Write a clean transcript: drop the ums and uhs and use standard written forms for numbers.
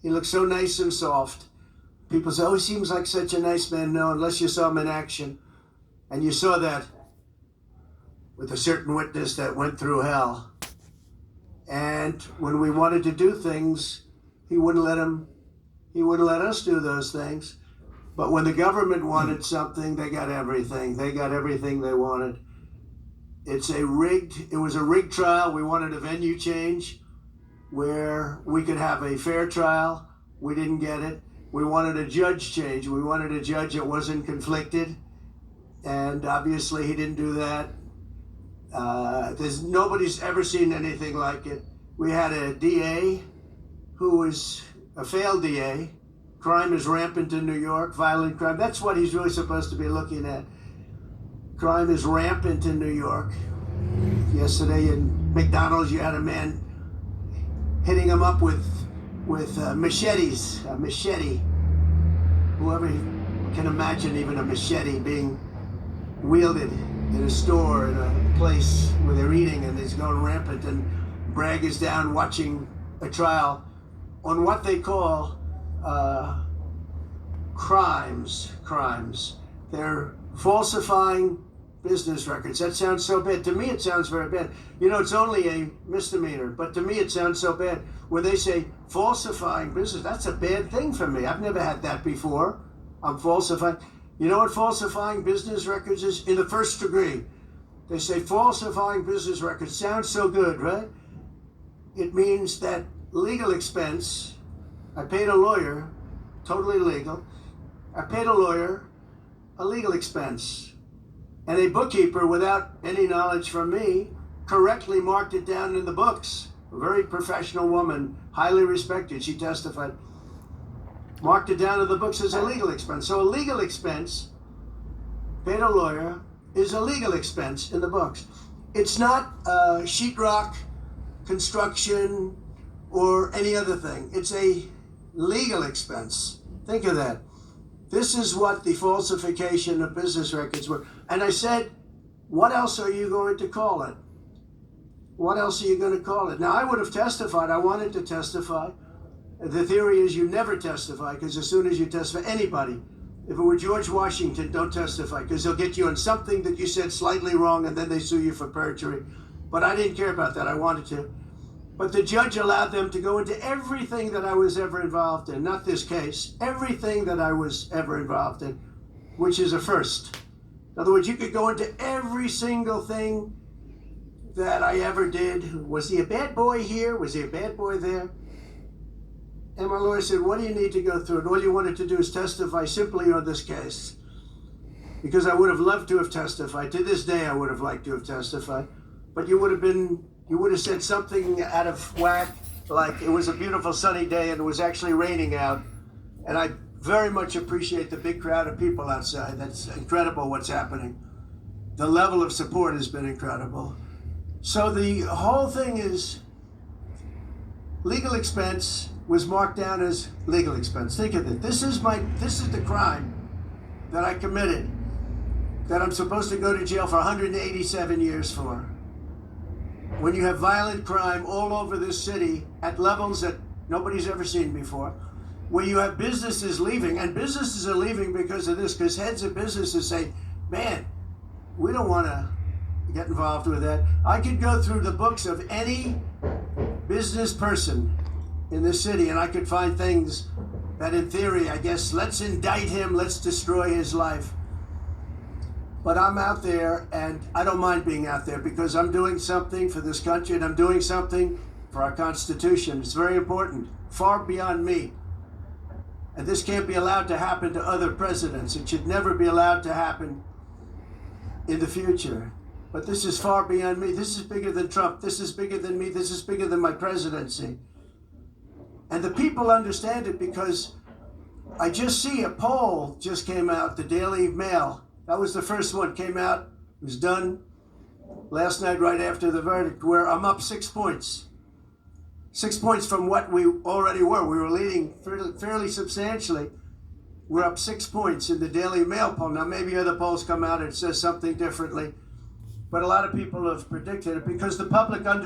He looked so nice and soft. People say, oh, he seems like such a nice man. No, unless you saw him in action. And you saw that with a certain witness that went through hell. And when we wanted to do things, he wouldn't let us do those things. But when the government wanted something, they got everything. They got everything they wanted. It was a rigged trial. We wanted a venue change where we could have a fair trial. We didn't get it. We wanted a judge change. We wanted a judge that wasn't conflicted. And obviously he didn't do that. Nobody's ever seen anything like it. We had a DA who was a failed DA. Crime is rampant in New York, violent crime. That's what he's really supposed to be looking at. Crime is rampant in New York. Yesterday in McDonald's, you had a man hitting him up with machetes, a machete. Whoever can imagine even a machete being wielded in a store, in a place where they're eating, and it's going rampant, and Bragg is down watching a trial on what they call crimes. They're falsifying business records. That sounds so bad. To me, it sounds very bad. You know, it's only a misdemeanor, but to me, it sounds so bad. When they say falsifying business, that's a bad thing for me. I've never had that before. I'm falsifying. You know what falsifying business records is? In the first degree. They say falsifying business records. Sounds so good, right? It means that legal expense. I paid a lawyer, totally legal. I paid a lawyer a legal expense. And a bookkeeper, without any knowledge from me, correctly marked it down in the books. A very professional woman, highly respected, she testified. Marked it down in the books as a legal expense. So a legal expense, paid a lawyer, is a legal expense in the books. It's not sheetrock, construction, or any other thing. It's a legal expense. Think of that. This is what the falsification of business records were. And I said, what else are you going to call it? What else are you going to call it? Now, I would have testified. I wanted to testify. The theory is you never testify, because as soon as you testify, anybody, if it were George Washington, don't testify, because they'll get you on something that you said slightly wrong, and then they sue you for perjury. But I didn't care about that. I wanted to. But the judge allowed them to go into everything that I was ever involved in, not this case, everything that I was ever involved in, which is a first. In other words, you could go into every single thing that I ever did. Was he a bad boy here? Was he a bad boy there? And my lawyer said, what do you need to go through? And all you wanted to do is testify simply on this case. Because I would have loved to have testified. To this day, I would have liked to have testified. But you would have said something out of whack, like it was a beautiful sunny day and it was actually raining out. And I very much appreciate the big crowd of people outside. That's incredible what's happening. The level of support has been incredible. So the whole thing is legal expense was marked down as legal expense. Think of it. This is the crime that I committed, that I'm supposed to go to jail for 187 years for. When you have violent crime all over this city at levels that nobody's ever seen before, where you have businesses leaving, and businesses are leaving because of this, because heads of businesses say, man, we don't want to get involved with that. I could go through the books of any business person in this city, and I could find things that in theory, I guess, let's indict him, let's destroy his life. But I'm out there, and I don't mind being out there, because I'm doing something for this country, and I'm doing something for our Constitution. It's very important, far beyond me. And this can't be allowed to happen to other presidents. It should never be allowed to happen in the future. But this is far beyond me. This is bigger than Trump. This is bigger than me. This is bigger than my presidency. And the people understand it, because I just see a poll just came out, the Daily Mail. That was the first one, came out, it was done last night right after the verdict, where I'm up 6 points. 6 points from what we already were. We were leading fairly substantially. We're up 6 points in the Daily Mail poll. Now, maybe other polls come out and it says something differently, but a lot of people have predicted it, because the public understands